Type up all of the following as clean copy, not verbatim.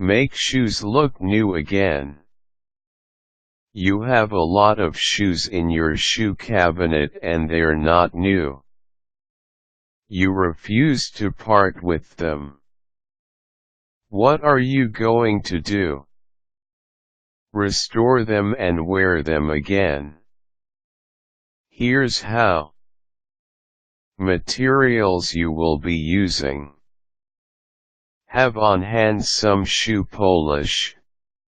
Make shoes look new again. You have a lot of shoes in your shoe cabinet and they're not new. You refuse to part with them. What are you going to do? Restore them and wear them again. Here's how. Materials you will be using. Have on hand some shoe polish,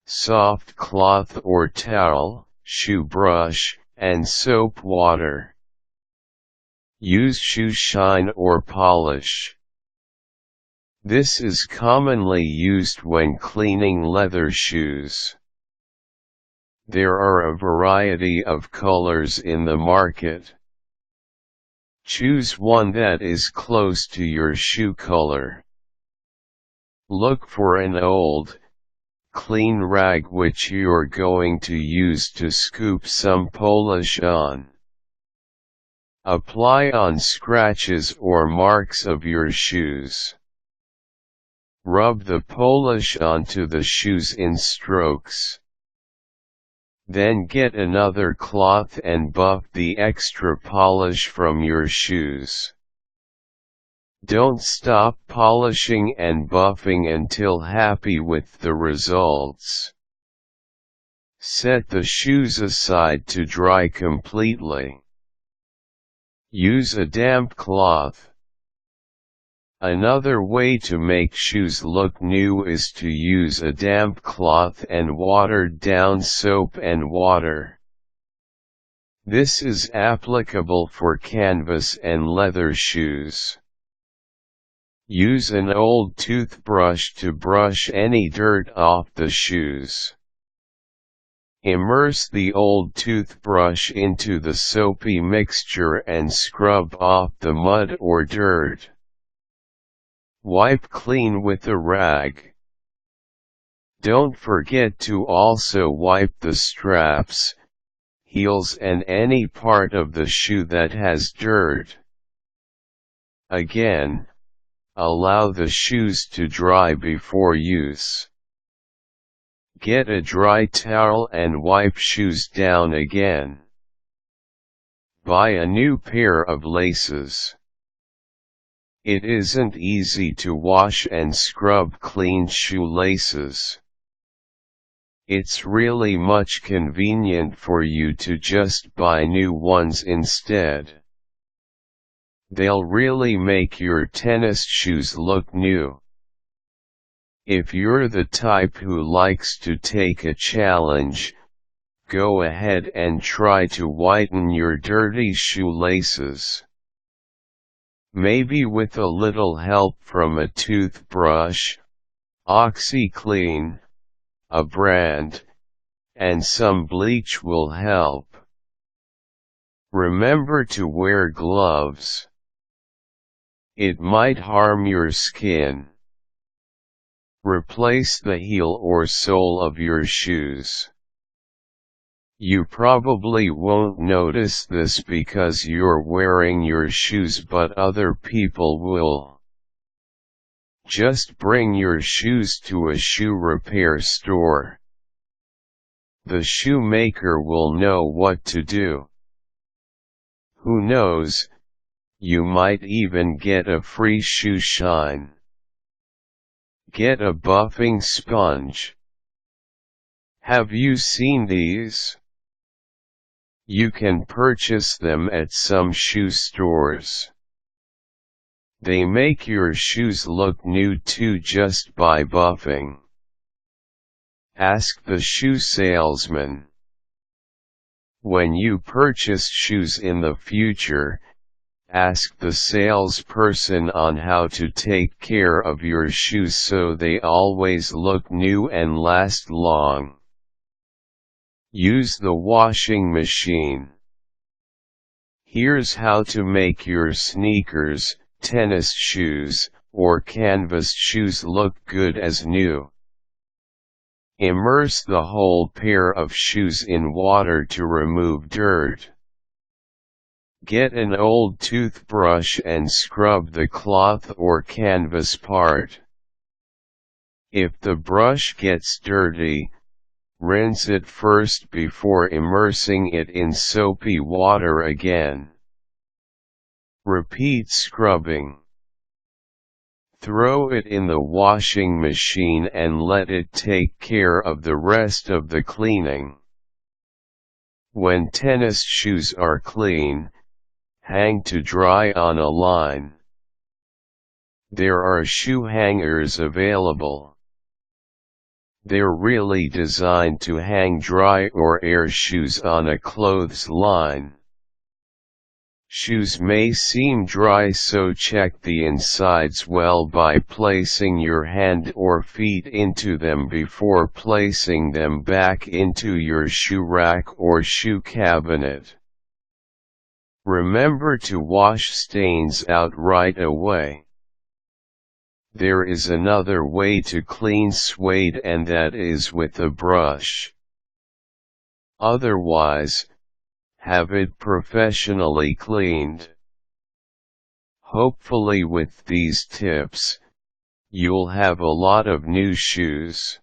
soft cloth or towel, shoe brush, and soap water. Use shoe shine or polish. This is commonly used when cleaning leather shoes. There are a variety of colors in the market. Choose one that is close to your shoe color. Look for an old, clean rag which you're going to use to scoop some polish on. Apply on scratches or marks of your shoes. Rub the polish onto the shoes in strokes. Then get another cloth and buff the extra polish from your shoes. Don't stop polishing and buffing until happy with the results. Set the shoes aside to dry completely. Use a damp cloth. Another way to make shoes look new is to use a damp cloth and watered down soap and water. This is applicable for canvas and leather shoes. Use an old toothbrush to brush any dirt off the shoes. Immerse the old toothbrush into the soapy mixture and scrub off the mud or dirt. Wipe clean with a rag. Don't forget to also wipe the straps, heels and any part of the shoe that has dirt. Again, allow the shoes to dry before use. Get a dry towel and wipe shoes down again. Buy a new pair of laces. It isn't easy to wash and scrub clean shoelaces. It's really much convenient for you to just buy new ones instead. They'll really make your tennis shoes look new. If you're the type who likes to take a challenge, go ahead and try to whiten your dirty shoelaces. Maybe with a little help from a toothbrush, Oxyclean, a brand, and some bleach will help. Remember to wear gloves. It might harm your skin. Replace the heel or sole of your shoes. You probably won't notice this because you're wearing your shoes, but other people will. Just bring your shoes to a shoe repair store. The shoemaker will know what to do. Who knows, you might even get a free shoe shine. Get a buffing sponge. Have you seen these? You can purchase them at some shoe stores. They make your shoes look new too just by buffing. Ask the shoe salesman. When you purchase shoes in the future, ask the salesperson on how to take care of your shoes so they always look new and last long. Use the washing machine. Here's how to make your sneakers, tennis shoes, or canvas shoes look good as new. Immerse the whole pair of shoes in water to remove dirt. Get an old toothbrush and scrub the cloth or canvas part. If the brush gets dirty, rinse it first before immersing it in soapy water again. Repeat scrubbing. Throw it in the washing machine and let it take care of the rest of the cleaning. When tennis shoes are clean, hang to dry on a line. There are shoe hangers available. They're really designed to hang dry or air shoes on a clothes line. Shoes may seem dry, so check the insides well by placing your hand or feet into them before placing them back into your shoe rack or shoe cabinet. Remember to wash stains out right away. There is another way to clean suede, and that is with a brush. Otherwise, have it professionally cleaned. Hopefully with these tips, you'll have a lot of new shoes.